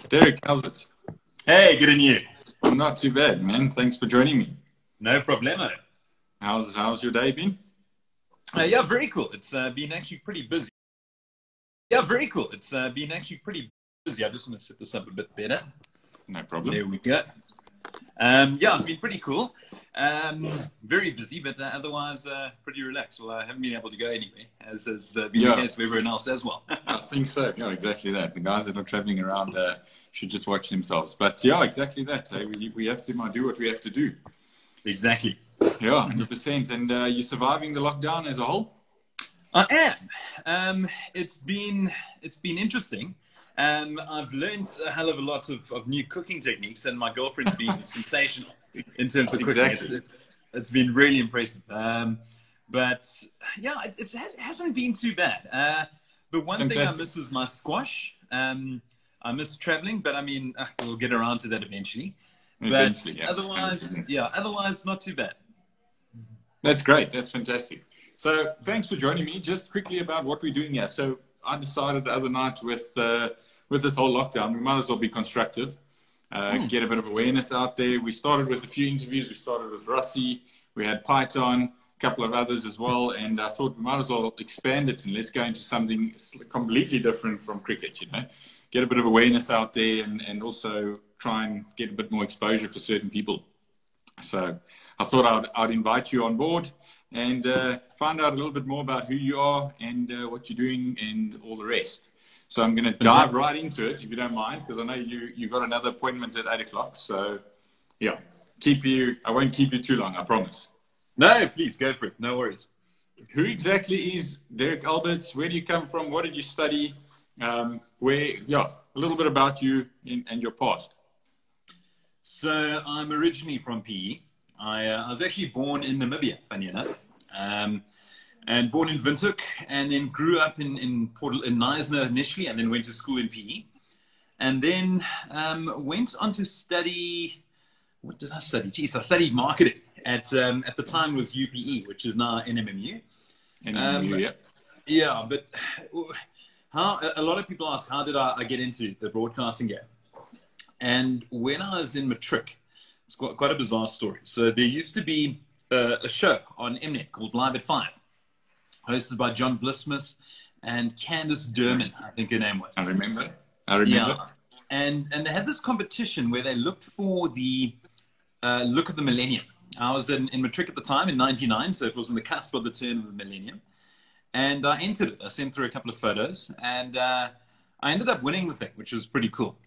Derek, how's it? Hey, good on you. I'm not too bad, man. Thanks for joining me. No problemo. How's your day been? Yeah, very cool. It's been actually pretty busy. Yeah, very cool. It's been actually pretty busy. I just want to set this up a bit better. No problem. There we go. Yeah, it's been pretty cool. Very busy, but otherwise pretty relaxed. Well, I haven't been able to go anywhere, as has been the case for everyone else as well. I think so. Yeah, exactly that. The guys that are traveling around should just watch themselves. But yeah, exactly that. We have to do what we have to do. Exactly. Yeah, 100%. And you're surviving the lockdown as a whole? I am. It's been interesting. I've learned a hell of a lot of new cooking techniques, and my girlfriend's been sensational in terms of cooking. Exactly. It's been really impressive. But yeah, it hasn't been too bad. The one thing I miss is my squash. I miss traveling, but I mean, we'll get around to that eventually. But yeah. Otherwise, not too bad. That's great. That's fantastic. So thanks for joining me. Just quickly about what we're doing here. So I decided the other night with this whole lockdown, we might as well be constructive, get a bit of awareness out there. We started with a few interviews. We started with Rossi. We had Python, a couple of others as well. And I thought we might as well expand it and let's go into something completely different from cricket, get a bit of awareness out there and also try and get a bit more exposure for certain people. So I thought I'd invite you on board and find out a little bit more about who you are and what you're doing and all the rest. So I'm going to dive right into it, if you don't mind, because I know you've got another appointment at 8 o'clock. So yeah, I won't keep you too long, I promise. No, please go for it. No worries. Who exactly is Derek Alberts? Where do you come from? What did you study? A little bit about you and your past. So I'm originally from PE. I was actually born in Namibia, funny enough, and born in Windhoek, and then grew up in Knysna initially, and then went to school in PE, and then went on to study. What did I study? Geez, I studied marketing at the time was UPE, which is now NMMU. NMMU, yeah. Yeah, but a lot of people ask, how did I get into the broadcasting game? And when I was in matric, it's quite a bizarre story. So there used to be a show on Mnet called Live at 5, hosted by John Vlismus and Candace Durman, I think her name was. I remember. Yeah. And they had this competition where they looked for the look of the millennium. I was in matric at the time in 99, so it was on the cusp of the turn of the millennium. And I entered it. I sent through a couple of photos, and I ended up winning the thing, which was pretty cool.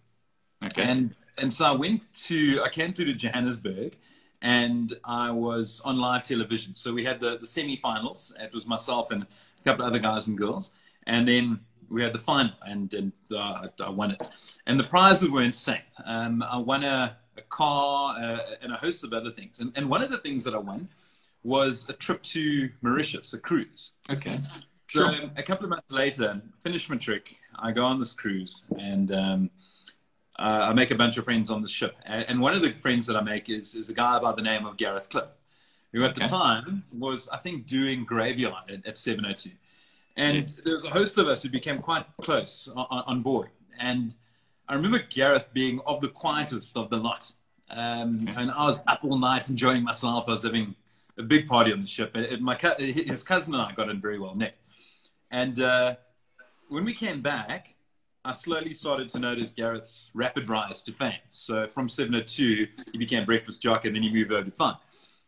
Okay. And so I came through to Johannesburg and I was on live television. So we had the semi-finals. It was myself and a couple of other guys and girls. And then we had the final and I won it. And the prizes were insane. I won a car and a host of other things. And one of the things that I won was a trip to Mauritius, a cruise. Okay. So Sure. a couple of months later, finished my trick. I go on this cruise and I make a bunch of friends on the ship. And one of the friends that I make is a guy by the name of Gareth Cliff, who at the time was, I think, doing Graveyard at 702. And there was a host of us who became quite close on board. And I remember Gareth being of the quietest of the lot. And I was up all night enjoying myself. I was having a big party on the ship. His cousin and I got in very well, Nick. And when we came back, I slowly started to notice Gareth's rapid rise to fame. So from 702, he became breakfast jock, and then he moved over to fun.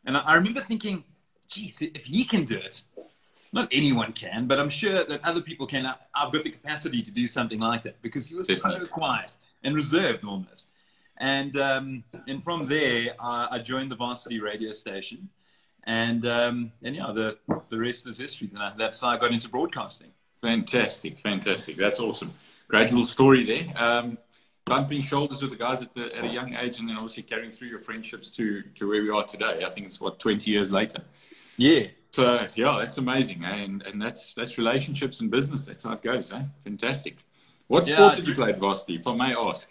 And I remember thinking, geez, if he can do it, not anyone can, but I'm sure that other people can. I've got the capacity to do something like that, because he was so quiet and reserved almost. And from there, I joined the Varsity radio station. And yeah, the rest is history. That's how I got into broadcasting. Fantastic. That's awesome. Gradual story there. Bumping shoulders with the guys at a young age, and then obviously carrying through your friendships to where we are today. I think it's 20 years later. Yeah. So yeah, that's amazing, and that's relationships and business. That's how it goes, Fantastic. What sport did you play at varsity, if I may ask?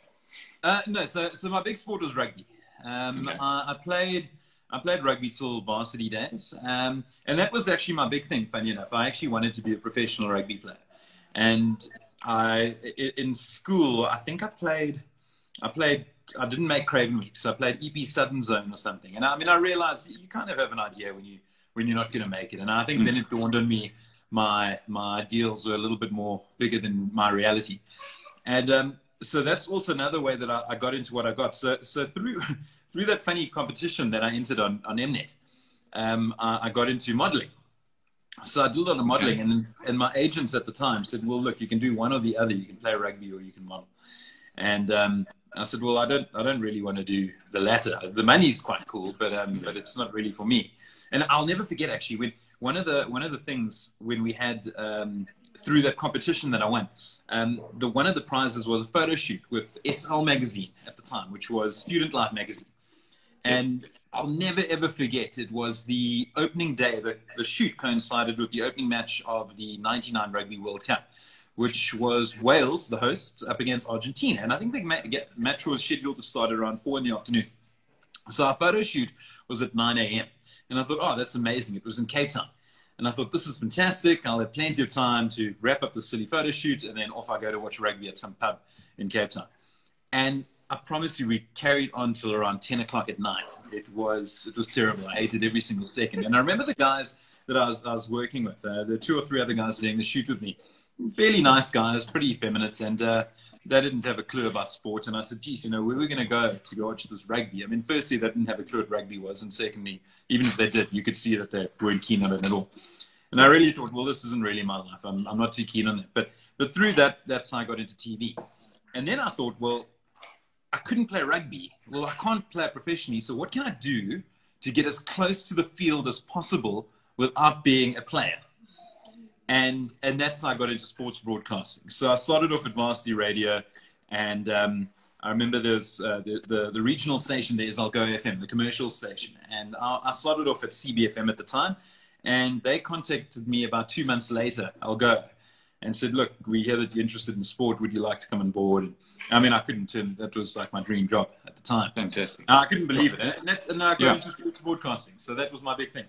No, so my big sport was rugby. I played rugby till varsity days, and that was actually my big thing. Funny enough, I actually wanted to be a professional rugby player, and in school, I think I played I didn't make Craven Week, so I played EP Southern Zone or something. And I mean, I realized you kind of have an idea when you're not going to make it. And I think then it dawned on me my ideals were a little bit more bigger than my reality. And so that's also another way that I got into what I got. So through that funny competition that I entered on Mnet, I got into modeling. So I did a lot of modeling, and my agents at the time said, well, look, you can do one or the other. You can play rugby or you can model. And I said, well, I don't really want to do the latter. The money's quite cool, but it's not really for me. And I'll never forget, actually, when one of the things when we had through that competition that I won, one of the prizes was a photo shoot with SL Magazine at the time, which was Student Life magazine. And I'll never, ever forget, it was the opening day. The shoot coincided with the opening match of the 99 Rugby World Cup, which was Wales, the hosts, up against Argentina. And I think the match was scheduled to start around 4 in the afternoon. So our photo shoot was at 9 a.m. And I thought, oh, that's amazing. It was in Cape Town. And I thought, this is fantastic. I'll have plenty of time to wrap up the silly photo shoot, and then off I go to watch rugby at some pub in Cape Town. And I promise you, we carried on till around 10 o'clock at night. It was terrible. I hated every single second. And I remember the guys that I was working with, the 2 or 3 other guys doing the shoot with me, fairly nice guys, pretty effeminate, and they didn't have a clue about sport. And I said, geez, we were going to go watch this rugby. I mean, firstly, they didn't have a clue what rugby was. And secondly, even if they did, you could see that they weren't keen on it at all. And I really thought, well, this isn't really my life. I'm not too keen on it. But through that's how I got into TV. And then I thought, well, I couldn't play rugby. Well, I can't play it professionally. So what can I do to get as close to the field as possible without being a player? And that's how I got into sports broadcasting. So I started off at Varsity Radio, and I remember there's the regional station there is Algo FM, the commercial station. And I started off at CBFM at the time, and they contacted me about 2 months later, Algo, and said, look, we hear that you're interested in sport. Would you like to come on board? And, I mean, I couldn't turn, that was like my dream job at the time. Fantastic. I couldn't believe it. And I got into sports broadcasting. So that was my big thing.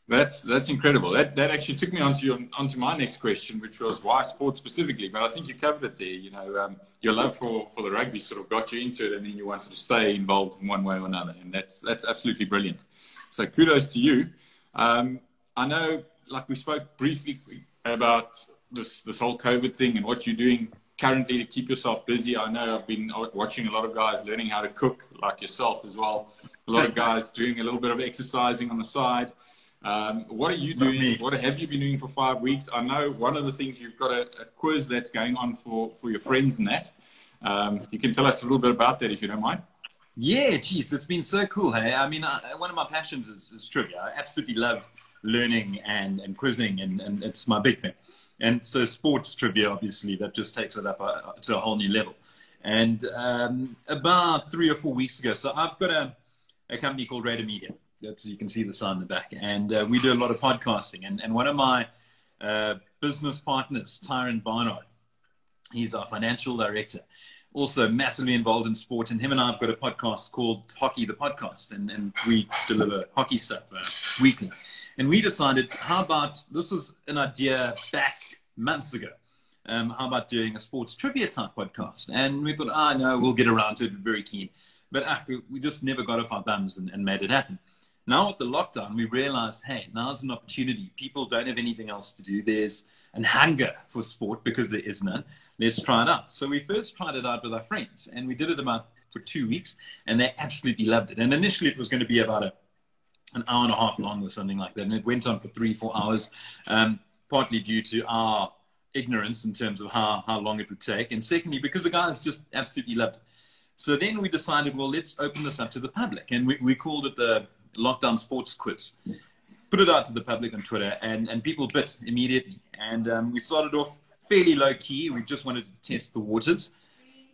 That's incredible. That actually took me onto my next question, which was why sport specifically. But I think you covered it there. Your love for the rugby sort of got you into it, and then you wanted to stay involved in one way or another, and that's absolutely brilliant. So kudos to you. I know, like we spoke briefly about this whole COVID thing and what you're doing currently to keep yourself busy. I know I've been watching a lot of guys learning how to cook, like yourself as well. A lot of guys doing a little bit of exercising on the side. What are you doing? What have you been doing for 5 weeks? I know one of the things, you've got a quiz that's going on for your friends and that. You can tell us a little bit about that if you don't mind. Yeah, geez, it's been so cool. Hey, I mean, one of my passions is trivia. I absolutely love learning and quizzing, and it's my big thing. And so sports trivia, obviously, that just takes it up to a whole new level. And about 3 or 4 weeks ago, so I've got a company called Raider Media. That's, you can see the sign in the back. And we do a lot of podcasting. And one of my business partners, Tyron Barnard, he's our financial director, also massively involved in sport. And him and I have got a podcast called Hockey the Podcast. And we deliver hockey stuff weekly. And we decided, how about, this was an idea back months ago, how about doing a sports trivia type podcast? And we thought, no, we'll get around to it, we're very keen. But we just never got off our bums and made it happen. Now with the lockdown, we realized, hey, now's an opportunity. People don't have anything else to do. There's an hunger for sport because there is none. Let's try it out. So we first tried it out with our friends, and we did it for 2 weeks, and they absolutely loved it. And initially it was going to be about an hour and a half long or something like that. And it went on for 3-4 hours, partly due to our ignorance in terms of how long it would take. And secondly, because the guys just absolutely loved it. So then we decided, well, let's open this up to the public. And we called it the Lockdown Sports Quiz. Put it out to the public on Twitter, and people bit immediately. And we started off fairly low key. We just wanted to test the waters.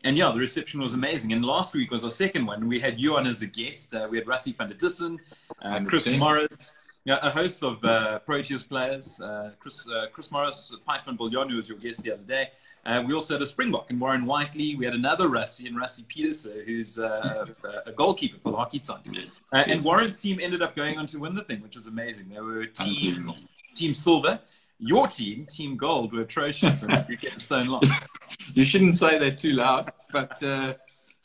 And yeah, the reception was amazing. And last week was our second one. We had you on as a guest. We had Rassie van der Dussen, Chris Morris, a host of Proteas players. Chris Morris, Python van Bouillon, who was your guest the other day. We also had a Springbok and Warren Whiteley. We had another Rassie and Rassie Peterson, who's a goalkeeper for the hockey side. And Warren's team ended up going on to win the thing, which was amazing. They were team silver. Your team, Team Gold, were atrocious, and you get stone lost. You shouldn't say that too loud, but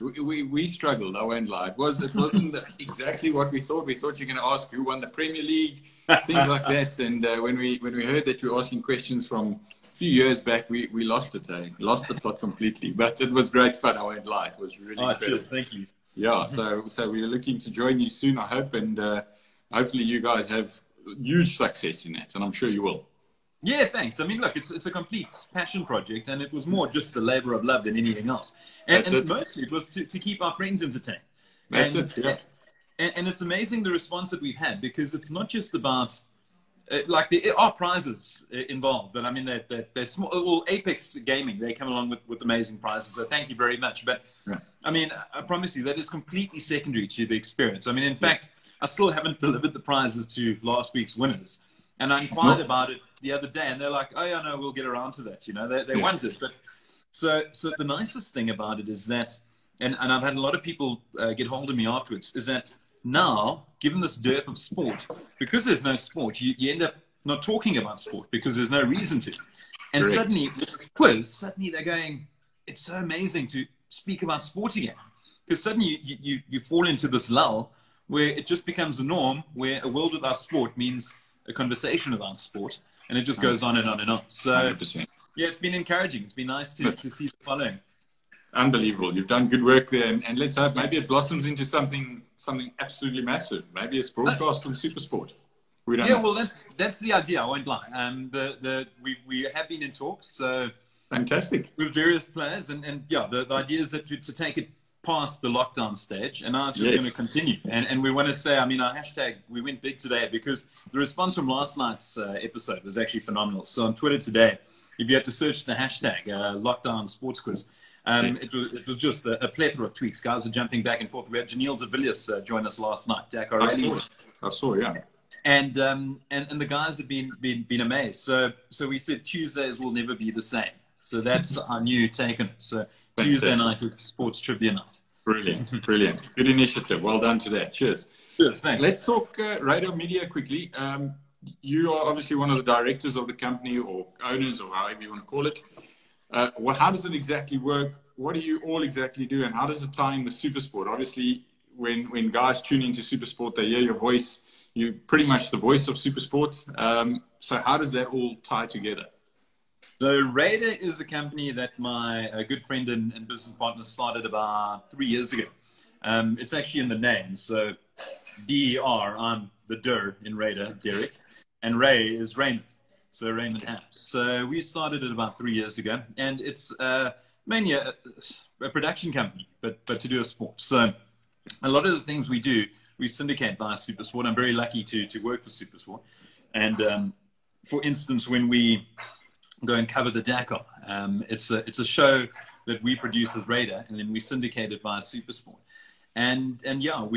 We struggled. I won't lie. It wasn't exactly what we thought. We thought you're going to ask who won the Premier League, things like that. And when we heard that you were asking questions from a few years back, we lost it. Lost the plot completely. But it was great fun. I won't lie. It was really incredible. Cheers. Thank you. Yeah. So we're looking to join you soon, I hope, and hopefully you guys have huge success in that, and I'm sure you will. Yeah, thanks. I mean, look, it's a complete passion project, and it was more just the labor of love than anything else. And mostly it was to keep our friends entertained. That's it, yeah. And it's amazing the response that we've had, because it's not just about, like, there are prizes involved, but I mean, they're small. Well, Apex Gaming, they come along with amazing prizes, so thank you very much. But, yeah. I mean, I promise you, that is completely secondary to the experience. I mean, in fact, I still haven't delivered the prizes to last week's winners. And I inquired about it the other day, and they're like, "Oh yeah, no, we'll get around to that." You know, they want it. But so the nicest thing about it is that, and I've had a lot of people get hold of me afterwards, is that now, given this dearth of sport, because there's no sport, you end up not talking about sport because there's no reason to. And Correct. Suddenly, with this quiz, suddenly they're going, "It's so amazing to speak about sport again," because suddenly you fall into this lull where it just becomes the norm, where a world without sport means a conversation about sport, and it just goes on and on and on. So 100%. Yeah, it's been encouraging. It's been nice to see the following. Unbelievable. You've done good work there, and let's hope maybe it blossoms into something absolutely massive. Maybe it's broadcast on SuperSport. We don't know. Well, that's the idea. I won't lie. We have been in talks. So fantastic. With various players, and yeah, the idea is that to take it past the lockdown stage, and now it's just going to continue. And we want to say, I mean, our hashtag, we went big today because the response from last night's episode was actually phenomenal. So on Twitter today, if you had to search the hashtag lockdown sports quiz, it was just a plethora of tweets. Guys are jumping back and forth. We had Janelle Zavillius join us last night. Dakar I saw, yeah. And the guys have been amazed. So we said Tuesdays will never be the same. So that's our new take on it. So Tuesday night is sports trivia night. Brilliant, brilliant. Good initiative. Well done to that. Cheers. Sure, thanks. Let's talk Radar Media quickly. You are obviously one of the directors of the company, or owners, or however you want to call it. Well, how does it exactly work? What do you all exactly do, and how does it tie in with SuperSport? Obviously, when guys tune into SuperSport, they hear your voice. You're pretty much the voice of SuperSport. So how does that all tie together? So Radar is a company that my good friend and business partner started about 3 years ago. It's actually in the name. So DER, I'm the Der in Radar, Derek, and Ray is Raymond. So Raymond Haps. So we started it about 3 years ago, and it's mainly a production company, but to do a sport. So a lot of the things we do, we syndicate via SuperSport. I'm very lucky to work for SuperSport. And for instance, when we go and cover the Dakar, it's a show that we produce with Radar, and then we syndicate it via SuperSport. And yeah,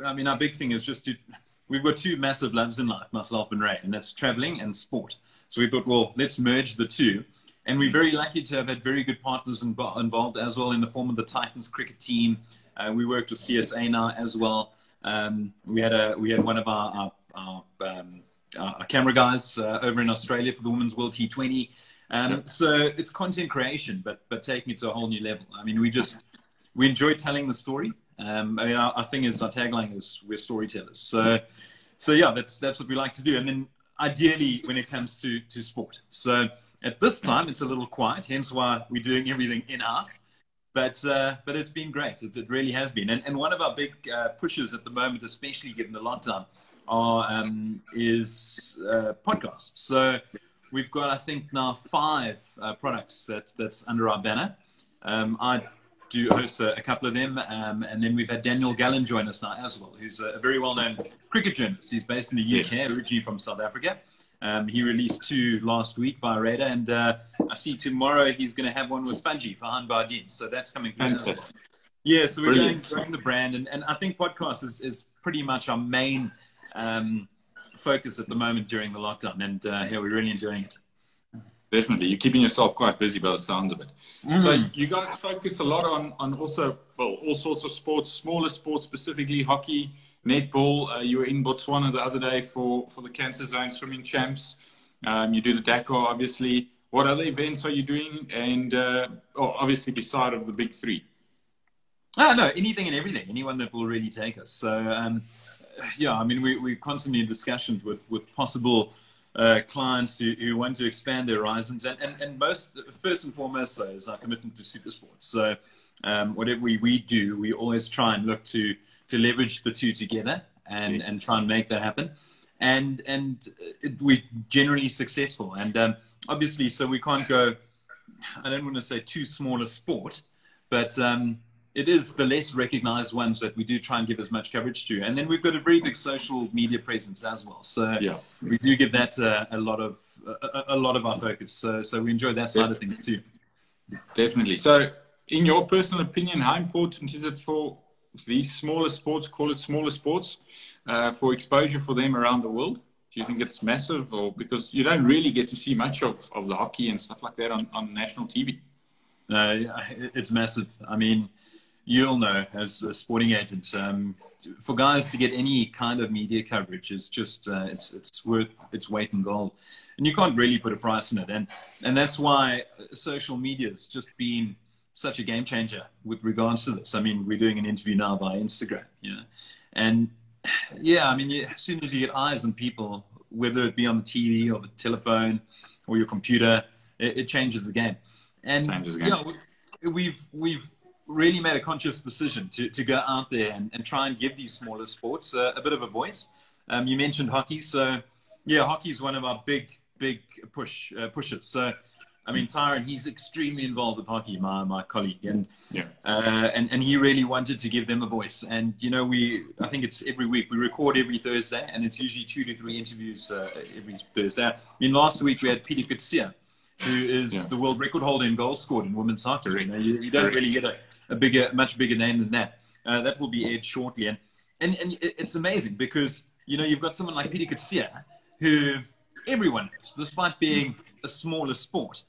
I mean, our big thing is just we've got two massive loves in life, myself and Ray, and that's traveling and sport. So we thought, well, let's merge the two. And we're very lucky to have had very good partners involved as well, in the form of the Titans cricket team. We worked with CSA now as well. We had one of our camera guys over in Australia for the Women's World T20. So it's content creation, but taking it to a whole new level. I mean, we enjoy telling the story. I mean, our thing is, our tagline is, we're storytellers. So yeah, that's what we like to do. And then ideally, when it comes to sport. So at this time, it's a little quiet, hence why we're doing everything in-house. But it's been great. It really has been. And one of our big pushes at the moment, especially given the lockdown, is podcasts. So we've got, I think, now 5 products that's under our banner. I do host a couple of them, and then we've had Daniel Gallen join us now as well, who's a very well-known cricket journalist. He's based in the UK, originally from South Africa. He released 2 last week via Radar, and I see tomorrow he's going to have one with Fudgy, Farhan Bardeen. So that's coming through as well. Yeah, so we're growing the brand, and I think podcast is pretty much our main focus at the moment during the lockdown, and yeah, we're really enjoying it. Definitely. You're keeping yourself quite busy by the sounds of it. So you guys focus a lot on also, well, all sorts of sports, smaller sports, specifically hockey, netball. You were in Botswana the other day for the Cancer Zone Swimming Champs. You do the Dakar, obviously. What other events are you doing? And obviously beside of the big 3? No, anything and everything. Anyone that will really take us. So, yeah, I mean, we're constantly in discussions with possible clients who want to expand their horizons. And first and foremost, though, is our commitment to super sports. So, whatever we do, we always try and look to leverage the two together and try and make that happen. And we're generally successful. And obviously, so we can't go, I don't want to say too small a sport, but it is the less recognized ones that we do try and give as much coverage to. And then we've got a very big social media presence as well. So we do give that a lot of our focus. So we enjoy that side of things too. Definitely. So in your personal opinion, how important is it for these smaller sports, call it smaller sports, for exposure for them around the world? Do you think it's massive, or because you don't really get to see much of the hockey and stuff like that on national TV? No, it's massive. I mean, you'll know as a sporting agent, for guys to get any kind of media coverage is just, it's worth its weight in gold. And you can't really put a price on it. And that's why social media has just been such a game changer with regards to this. I mean, we're doing an interview now via Instagram, you know, and yeah, I mean, as soon as you get eyes on people, whether it be on the TV or the telephone or your computer, it changes the game. And we've really made a conscious decision to go out there and try and give these smaller sports a bit of a voice. You mentioned hockey, so yeah, hockey is one of our big pushes. So I mean, Tyron, he's extremely involved with hockey, my colleague, and he really wanted to give them a voice. And you know, I think it's every week. We record every Thursday, and it's usually 2 to 3 interviews every Thursday. I mean, last week we had Peter Coetzee, who is the world record holder in goals scored in women's hockey. You know, you don't really get a much bigger name than that. That will be aired shortly, and it's amazing because you know, you've got someone like Peter Coetzee, who everyone knows, despite being a smaller sport.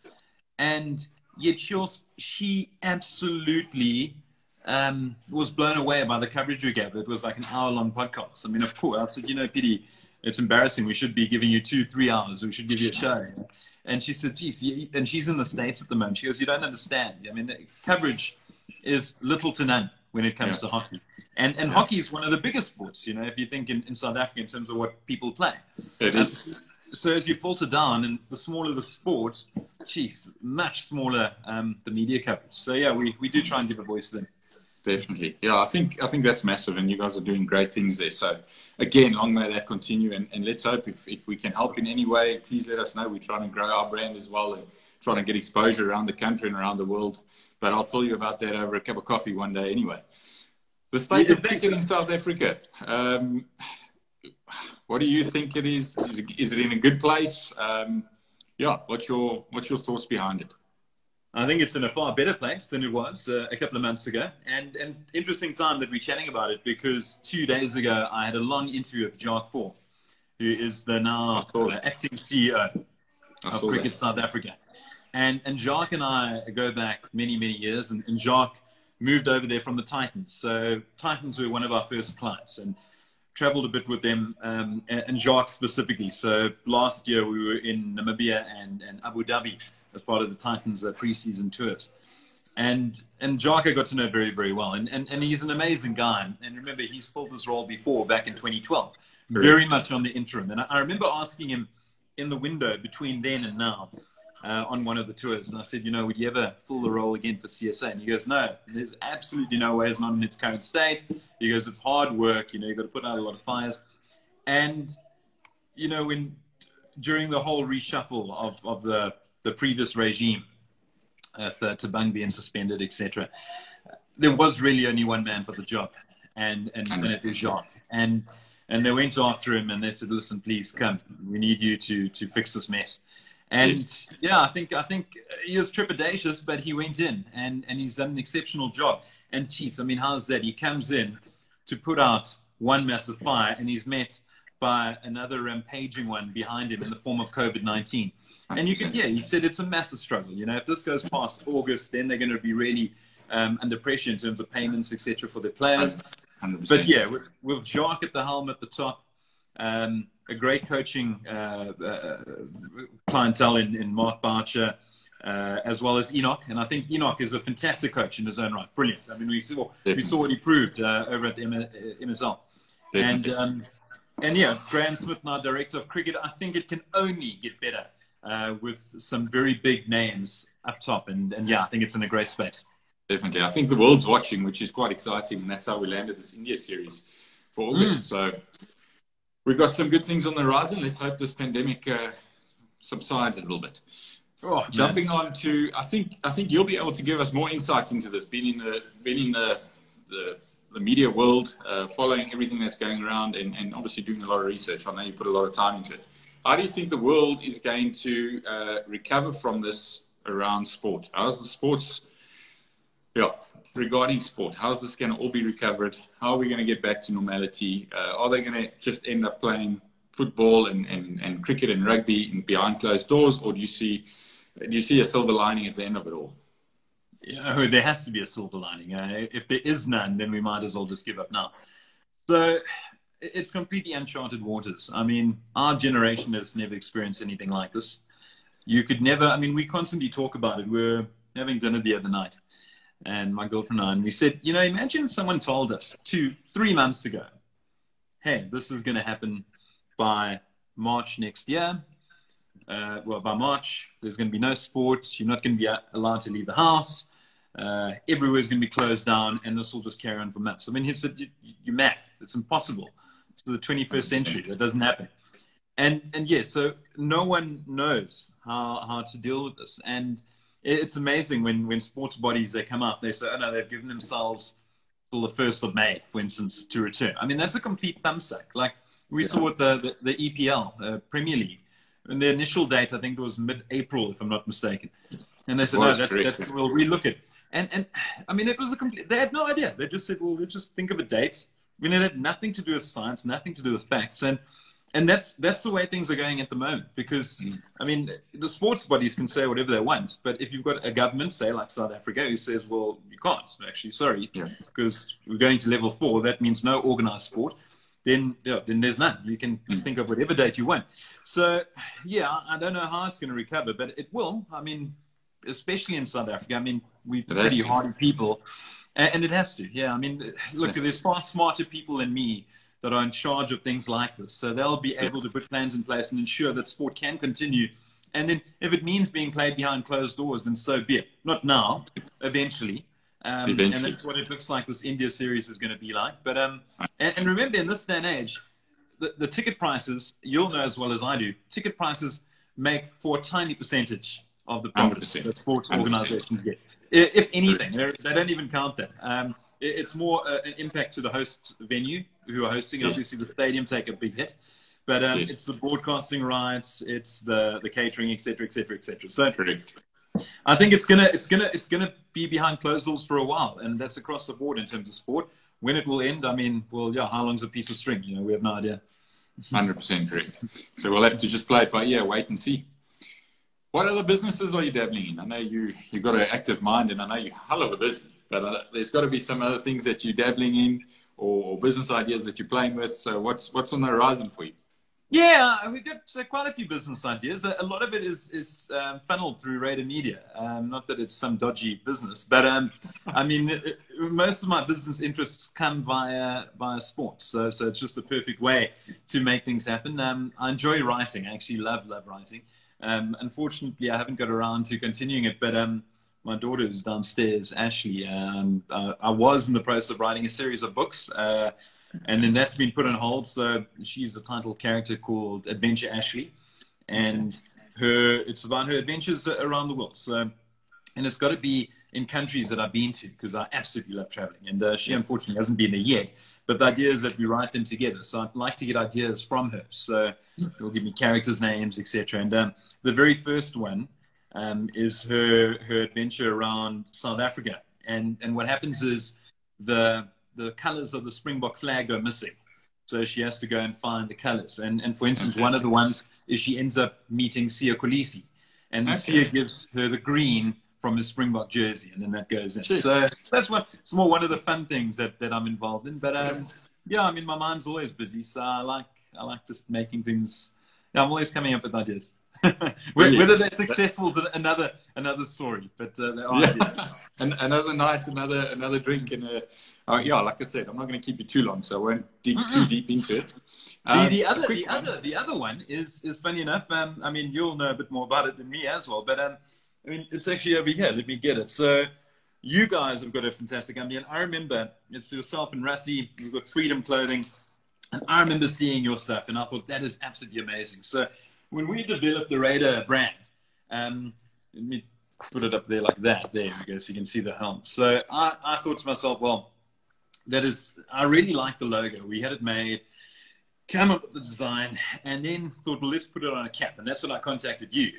And yet she absolutely was blown away by the coverage we gave. It was like an hour-long podcast. I mean, of course, I said, you know, Pity, it's embarrassing. We should be giving you 2-3 hours. We should give you a show. And she said, geez, and she's in the States at the moment. She goes, you don't understand. I mean, the coverage is little to none when it comes to hockey. And hockey is one of the biggest sports, you know, if you think in South Africa in terms of what people play. It is. So as you filter down, and the smaller the sport, geez, much smaller the media coverage. So yeah, we do try and give a voice to them. Definitely. Yeah, I think that's massive, and you guys are doing great things there. So again, long may that continue, and let's hope if we can help in any way, please let us know. We're trying to grow our brand as well and trying to get exposure around the country and around the world. But I'll tell you about that over a cup of coffee one day anyway. The state of cricket in South Africa. What do you think it is? Is it in a good place? Yeah, what's your thoughts behind it? I think it's in a far better place than it was a couple of months ago. And interesting time that we're chatting about it, because 2 days ago I had a long interview with Jacques Faure, who is the now acting CEO of Cricket South Africa. And Jacques and I go back many, many years, and Jacques moved over there from the Titans. So Titans were one of our first clients, and traveled a bit with them, and Jacques specifically. So last year we were in Namibia and Abu Dhabi as part of the Titans pre-season tours. And Jacques I got to know very, very well. And he's an amazing guy. And remember, he's filled this role before back in 2012, very much on the interim. And I remember asking him in the window between then and now, on one of the tours. And I said, you know, would you ever fill the role again for CSA? And he goes, no, there's absolutely no way. It's not in its current state. He goes, it's hard work. You know, you've got to put out a lot of fires. And, you know, during the whole reshuffle of the previous regime, Tabang being suspended, etc., there was really only one man for the job. And it was Jacques. And they went after him and they said, listen, please come. We need you to fix this mess. And yeah, I think he was trepidatious, but he went in and he's done an exceptional job. And geez, I mean, how's that? He comes in to put out one massive fire, and he's met by another rampaging one behind him in the form of COVID-19. And you can hear, he said it's a massive struggle. You know, if this goes past August, then they're going to be really under pressure in terms of payments, etc., for their players. 100%. But yeah, with Jacques at the helm at the top, a great coaching clientele in Mark Boucher, as well as Enoch. And I think Enoch is a fantastic coach in his own right. Brilliant. I mean, we saw what he proved over at the MSL. And yeah, Graham Smith, our director of cricket, I think it can only get better with some very big names up top. And yeah, I think it's in a great space. Definitely. I think the world's watching, which is quite exciting. And that's how we landed this India series for August. So we've got some good things on the horizon. Let's hope this pandemic subsides a little bit. Oh, jumping on to, I think you'll be able to give us more insights into this, being in the media world, following everything that's going around, and obviously doing a lot of research. I know you put a lot of time into it. How do you think the world is going to recover from this around sport? How's the sports? Yeah, regarding sport, how's this going to all be recovered? How are we going to get back to normality? Are they going to just end up playing football and cricket and rugby behind closed doors, or do you see a silver lining at the end of it all? Yeah, there has to be a silver lining. If there is none, then we might as well just give up now. So it's completely uncharted waters. I mean, our generation has never experienced anything like this. You could never, I mean, we constantly talk about it. We're having dinner the other night, and my girlfriend and I, and we said, you know, imagine someone told us 2-3 months ago, hey, this is going to happen by March next year. Well, by March, there's going to be no sport. You're not going to be allowed to leave the house. Everywhere's going to be closed down, and this will just carry on for months. I mean, he said, you're mad. It's impossible. It's the 21st century. That doesn't happen. And yes, so no one knows how to deal with this. And it's amazing when sports bodies, they come out, they say, oh no, they've given themselves till the 1st of May, for instance, to return. I mean, that's a complete thumbsuck. Like we saw with the EPL, Premier League. And the initial date, I think it was mid-April, if I'm not mistaken. And they said, no, we'll relook it. And I mean, it was they had no idea. They just said, well, let's just think of a date. I mean, it had nothing to do with science, nothing to do with facts. And that's the way things are going at the moment. Because, I mean, the sports bodies can say whatever they want. But if you've got a government, say, like South Africa, who says, well, you can't, actually, sorry, because we're going to level 4, that means no organized sport. Then there's none. You can think of whatever date you want. So, yeah, I don't know how it's going to recover, but it will. I mean, especially in South Africa. I mean, we're pretty hardy people, and it has to. Yeah, I mean, look, there's far smarter people than me that are in charge of things like this. So they'll be able to put plans in place and ensure that sport can continue. And then if it means being played behind closed doors, then so be it. Not now, eventually. And that's what it looks like this India series is going to be like. But and remember, in this day and age, the ticket prices, you'll know as well as I do, ticket prices make for a tiny percentage of the profits that sports organizations get. If anything, they don't even count that. It's more an impact to the host venue who are hosting. Obviously, the stadium take a big hit. But it's the broadcasting rights, it's the catering, et cetera, et cetera, et cetera. So I think it's gonna be behind closed doors for a while, and that's across the board in terms of sport. When it will end, I mean, well, yeah, how long's a piece of string? You know, we have no idea. 100% correct. So we'll have to just play it by ear, wait and see. What other businesses are you dabbling in? I know you've got an active mind, and I know you're hell of a busy, but there's got to be some other things that you're dabbling in, or business ideas that you're playing with. So what's on the horizon for you? Yeah, we've got quite a few business ideas. A lot of it is funneled through Raider Media. Not that it's some dodgy business, but I mean, most of my business interests come via sports. So it's just the perfect way to make things happen. I enjoy writing. I actually love writing. Unfortunately, I haven't got around to continuing it, but my daughter who's downstairs, Ashley, I was in the process of writing a series of books. And then that's been put on hold. So she's the title character called Adventure Ashley. And it's about her adventures around the world. So, and it's got to be in countries that I've been to, because I absolutely love traveling. And she unfortunately hasn't been there yet. But the idea is that we write them together. So I'd like to get ideas from her. So she'll give me characters' names, etc. And the very first one is her adventure around South Africa. And what happens is the colors of the Springbok flag go missing. So she has to go and find the colors. And for instance, one of the ones is she ends up meeting Siya Kolisi. And Siya gives her the green from his Springbok jersey. And then that goes in. So that's it's more one of the fun things that I'm involved in. But yeah, I mean, my mind's always busy. So I like just making things I'm always coming up with ideas. Whether they're successful is another story, but there are ideas. And another night, another drink, and yeah, like I said, I'm not going to keep you too long, so I won't dig too deep into it. The other one is funny enough. I mean, you'll know a bit more about it than me as well, but I mean, it's actually over here. Let me get it. So you guys have got a fantastic. I mean, I remember it's yourself and Rassie. You've got Freedom Clothing, and I remember seeing your stuff, and I thought that is absolutely amazing. So when we developed the Raider brand, let me put it up there like that. There we go, so you can see the helm. So I thought to myself, well, I really like the logo. We had it made, came up with the design, and then thought, well, let's put it on a cap. And that's when I contacted you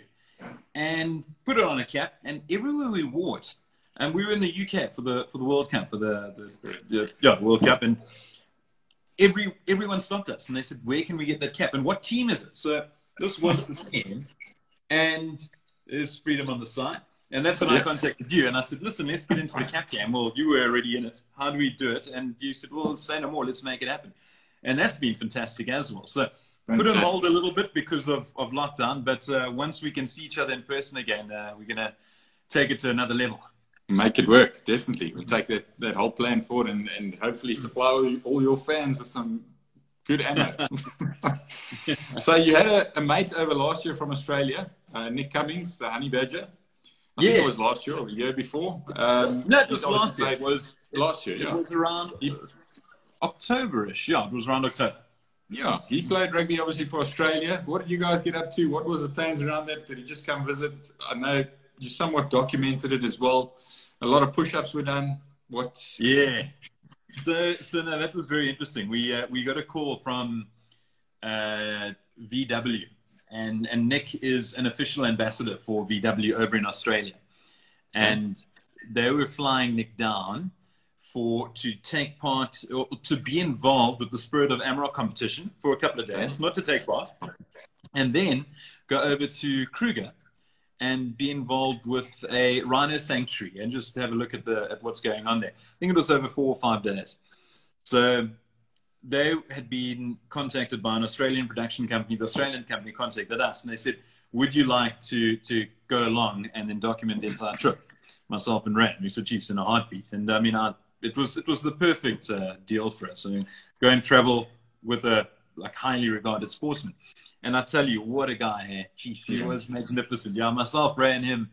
and put it on a cap. And everywhere we wore it, and we were in the UK for the World Cup, for the World Cup, and everyone stopped us and they said, where can we get that cap? And what team is it? So this was the team, and there's Freedom on the side. And that's when I contacted you, and I said, listen, let's get into the cap game. Well, you were already in it. How do we do it? And you said, well, say no more. Let's make it happen. And that's been fantastic as well. So put on hold a little bit because of lockdown, but once we can see each other in person again, we're going to take it to another level. Make it work, definitely. We'll take that whole plan forward and hopefully supply all your fans with some good ammo. So you had a mate over last year from Australia, Nick Cummings, the honey badger. I think it was last year or the year before. No, it was last year. It was last year, yeah. It was around October-ish. Yeah, it was around October. Yeah, he played rugby obviously for Australia. What did you guys get up to? What was the plans around that? Did he just come visit? I know you somewhat documented it as well. A lot of push-ups were done. Yeah. So no, that was very interesting. We got a call from VW, and Nick is an official ambassador for VW over in Australia, and they were flying Nick down to take part or to be involved with the Spirit of Amarok competition for a couple of days, not to take part, and then go over to Kruger and be involved with a rhino sanctuary and just have a look at what's going on there. I think it was over 4 or 5 days. So they had been contacted by an Australian production company. The Australian company contacted us, and they said, would you like to go along and then document the entire trip? Myself and Ray. We said, geez, in a heartbeat. And I mean, it was the perfect deal for us. I mean, go and travel with a highly regarded sportsman. And I tell you, what a guy here. Jeez, he was magnificent. Yeah, myself, Ray, and him,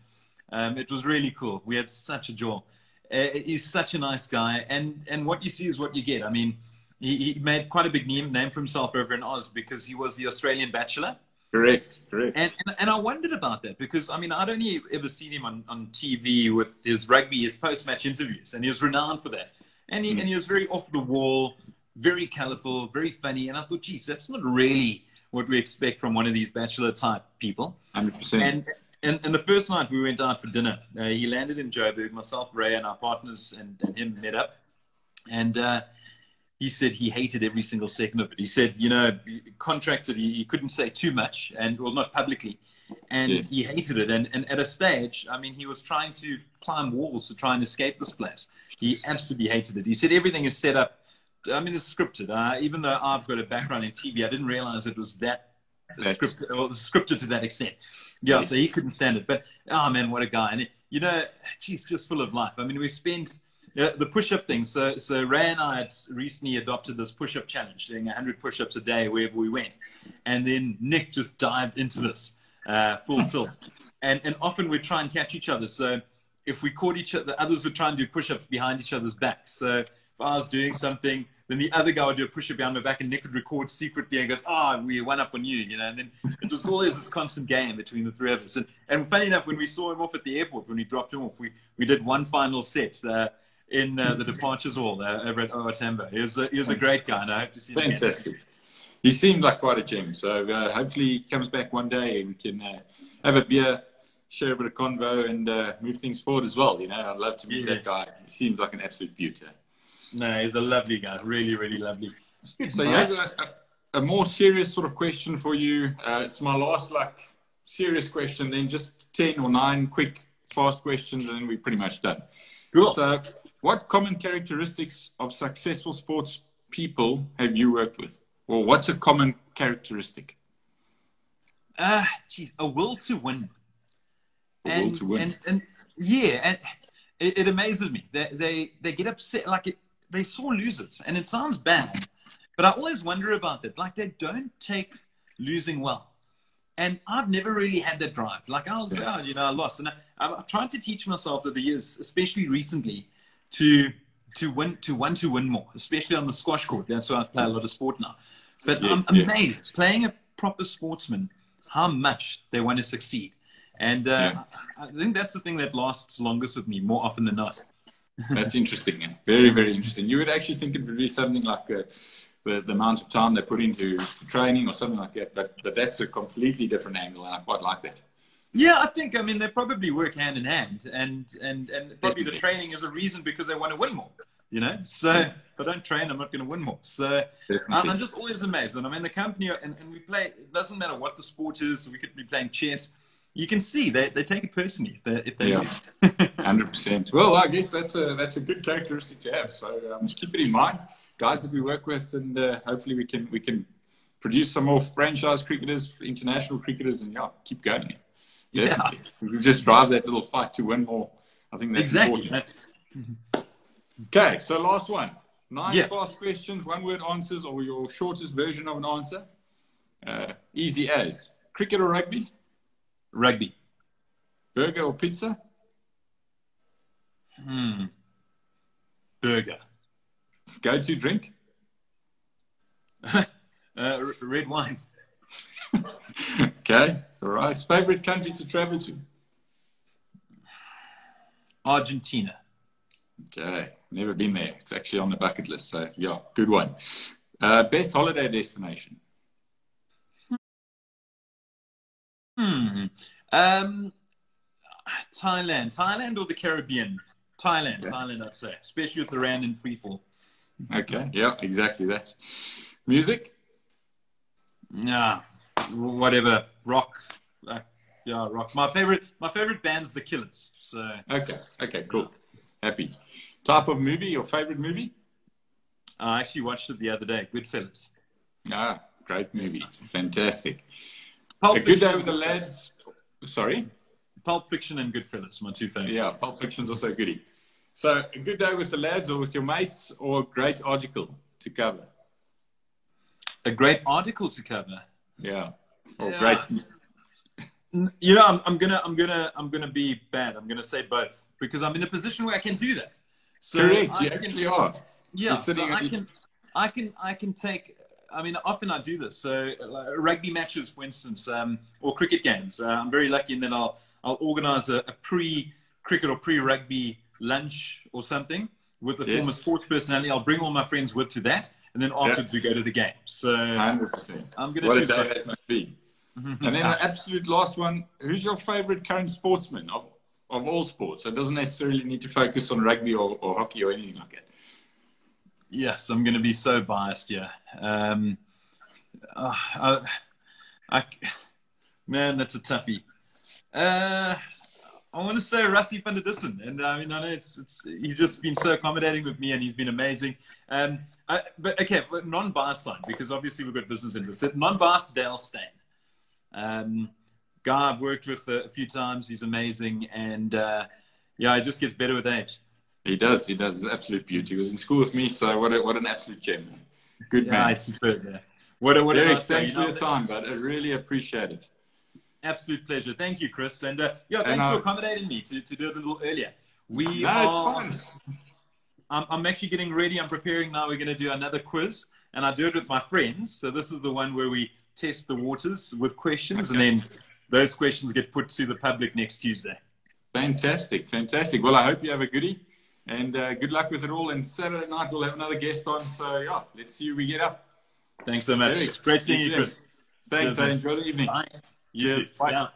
it was really cool. We had such a jaw. He's such a nice guy. And what you see is what you get. I mean, he made quite a big name for himself over in Oz because he was the Australian Bachelor. Correct. And I wondered about that because, I mean, I'd only ever seen him on TV with his post-match interviews, and he was renowned for that. And he was very off the wall, very colorful, very funny. And I thought, geez, that's not really what we expect from one of these bachelor-type people. 100%. And the first night we went out for dinner, he landed in Joburg. Myself, Ray, and our partners and him met up. And he said he hated every single second of it. He said, contracted, he couldn't say too much, well, not publicly. And he hated it. And at a stage, I mean, he was trying to climb walls to try and escape this place. He absolutely hated it. He said everything is set up. I mean, it's scripted. Even though I've got a background in TV, I didn't realize it was that scripted to that extent. Yeah, so he couldn't stand it. But, oh, man, what a guy. And, geez, just full of life. I mean, we spent the push-up thing. So Ray and I had recently adopted this push-up challenge, doing 100 push-ups a day wherever we went. And then Nick just dived into this full tilt. And often we'd try and catch each other. So if we caught each other, the others would try and do push-ups behind each other's backs. So if I was doing something, then the other guy would do a push-up behind my back, and Nick would record secretly and goes, we went up on you, And then it was always this constant game between the three of us. And funny enough, when we saw him off at the airport, when we dropped him off, we did one final set in the departures hall over at OR Tambo. He was a great guy, and I hope to see him again. He seemed like quite a gem. So hopefully he comes back one day and we can have a beer, share a bit of convo, and move things forward as well. I'd love to meet that guy. He seems like an absolute beauty. No, he's a lovely guy. Really, really lovely. So here's a more serious sort of question for you. It's my last serious question. Then just 10 or 9 quick, fast questions, and then we're pretty much done. Cool. So what common characteristics of successful sports people have you worked with? Or what's a common characteristic? Geez, a will to win. A will to win. And yeah, and it amazes me. They get upset, like they're sore losers, and it sounds bad, but I always wonder about that. Like, they don't take losing well. And I've never really had that drive. Like, I'll say, oh, you know, I lost. And I've tried to teach myself over the years, especially recently, to want to win more, especially on the squash court. That's why I play a lot of sport now. But I'm amazed, playing a proper sportsman, how much they want to succeed. And I think that's the thing that lasts longest with me, more often than not. That's interesting. Very, very interesting. You would actually think it would be something like the amount of time they put into training or something like that. But that's a completely different angle, and I quite like that. Yeah, I think, I mean, they probably work hand in hand, and probably the training is a reason because they want to win more, you know? So if I don't train, I'm not going to win more. So I'm just always amazed. And I'm in the company, and we play, it doesn't matter what the sport is. We could be playing chess. You can see they take it personally if they lose. 100%. Well, I guess that's a good characteristic to have. So just keep it in mind, guys that we work with, and hopefully we can produce some more franchise cricketers, international cricketers, and keep going. Definitely. We just drive that little fight to win more. I think that's important. Okay, so last one. 9 fast questions, 1-word answers, or your shortest version of an answer. Easy as. Cricket or rugby? Rugby. Burger or pizza? Burger. Go-to drink? Red wine. Okay, all right. Favorite country to travel to? Argentina. Okay, never been there. It's actually on the bucket list. So, yeah, good one. Best holiday destination? Thailand or the Caribbean? Thailand, I'd say, especially with the rand in free fall. Okay, yeah, exactly that. Music? Yeah, whatever. Rock. Rock. My favorite band's The Killers. So okay, cool. Happy. Type of movie? Your favorite movie? I actually watched it the other day. Goodfellas. Great movie. Fantastic. Pulp A good day with the lads. Sorry? Pulp Fiction and Goodfellas, my two favorites. Yeah, Pulp Fiction's also a goodie. So, a good day with the lads or with your mates, or a great article to cover? A great article to cover. Yeah. Or great. You know, I'm gonna be bad. I'm gonna say both because I'm in a position where I can do that. So correct. You actually are. Yeah. So I can take. I mean, often I do this. So rugby matches, for instance, or cricket games. I'm very lucky in that I'll organise a pre-cricket or pre-rugby lunch or something with a former sports personality. I'll bring all my friends with to that, and then afterwards we go to the game. So 100%. I'm going to what do a day that. that must be. And then the absolute last one: who's your favourite current sportsman of all sports? So it doesn't necessarily need to focus on rugby or hockey or anything like that. Yes, I'm going to be so biased. Yeah. Man, that's a toughie. I want to say Rassie van der Dussen, and I mean, I know he's just been so accommodating with me, and he's been amazing. But okay, non-biased side, because obviously we've got business interests. Non-biased, Dale Steyn. Guy I've worked with a few times. He's amazing, and he just gets better with age. He does. It's absolute beauty. He was in school with me, so what an absolute gem. Good man. Yeah, superb. Yeah. What Derek, nice thanks for your time, but I really appreciate it. Absolute pleasure. Thank you, Chris. And thanks for accommodating me to do it a little earlier. It's fine. I'm actually getting ready. I'm preparing now. We're going to do another quiz, and I do it with my friends. So this is the one where we test the waters with questions, and then those questions get put to the public next Tuesday. Fantastic. Well, I hope you have a goodie, and good luck with it all. And Saturday night we'll have another guest on. So let's see who we get up. Thanks so much. Derek, great seeing you, Chris. Thanks. Enjoy the evening. Bye. Cheers. Bye. Yeah.